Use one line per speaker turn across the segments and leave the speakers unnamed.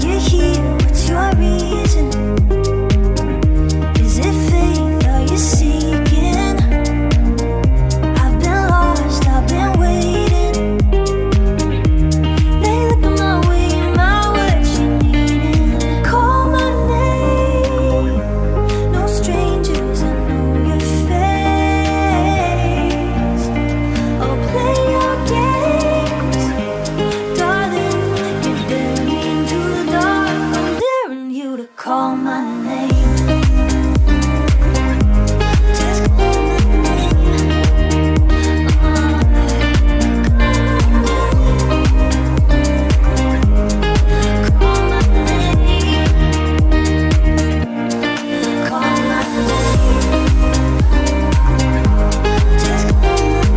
you here? What's your reason? Is it faith? Are you seeking? I've been lost, I've been waiting. They look at my way, my what you needing. Call my name, no strangers, I know your face. I'll play your games, darling. You dare me into the dark. I'm daring you to call my name. Just call my name. Call my name. Call my name. Just call my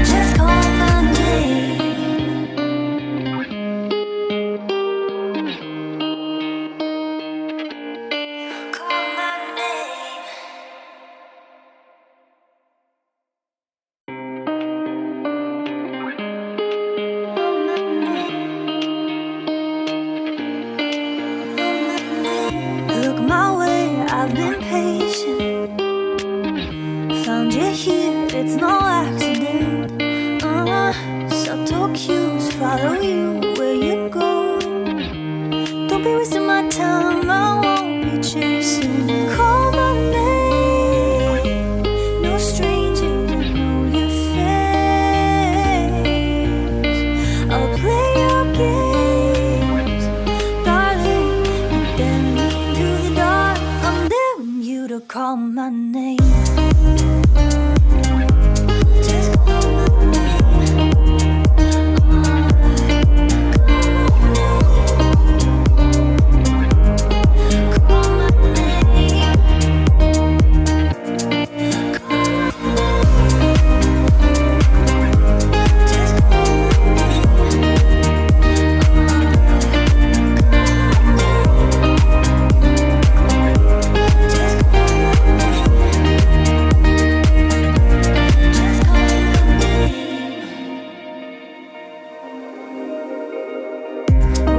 Just call my name. Call my name. Look my way, I've been patient. Found you here, it's no accident. Subtle cues, follow you where you're going. Don't be wasting my time, I won't be chasing. Call my name, no stranger, I know your face. I'll play your games, darling. You dare me into the dark. I'm daring you to call my name. Just call my name. Call my name. Call my name. Just call my Just call my name.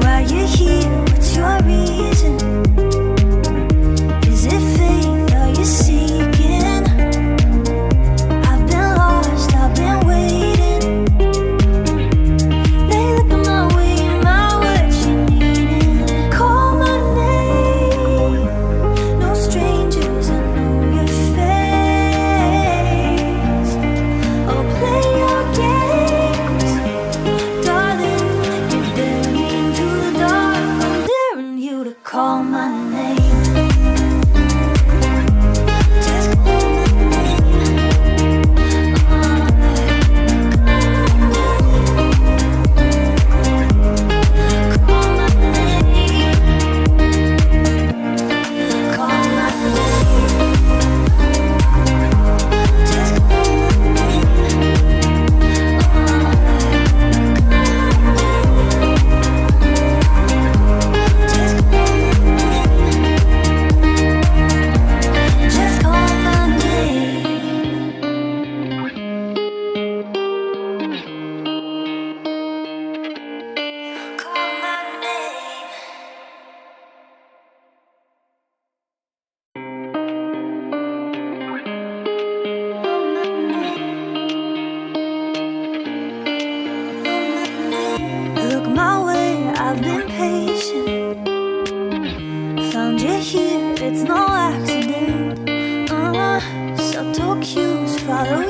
Why you here? What's your reason? Is it faith? Are you seeking? I've been lost, I've been waiting. They look at my way, my what you needing. Call my name, no strangers, I know your face. I'll play your games, darling. You dare me into the dark. I'm daring you to call my name. Just call my name. Call my name. Call my name. Just call my Just call my name. Call my name. Look my way, I've been patient. Found you here, it's no accident. Subtle cues, follow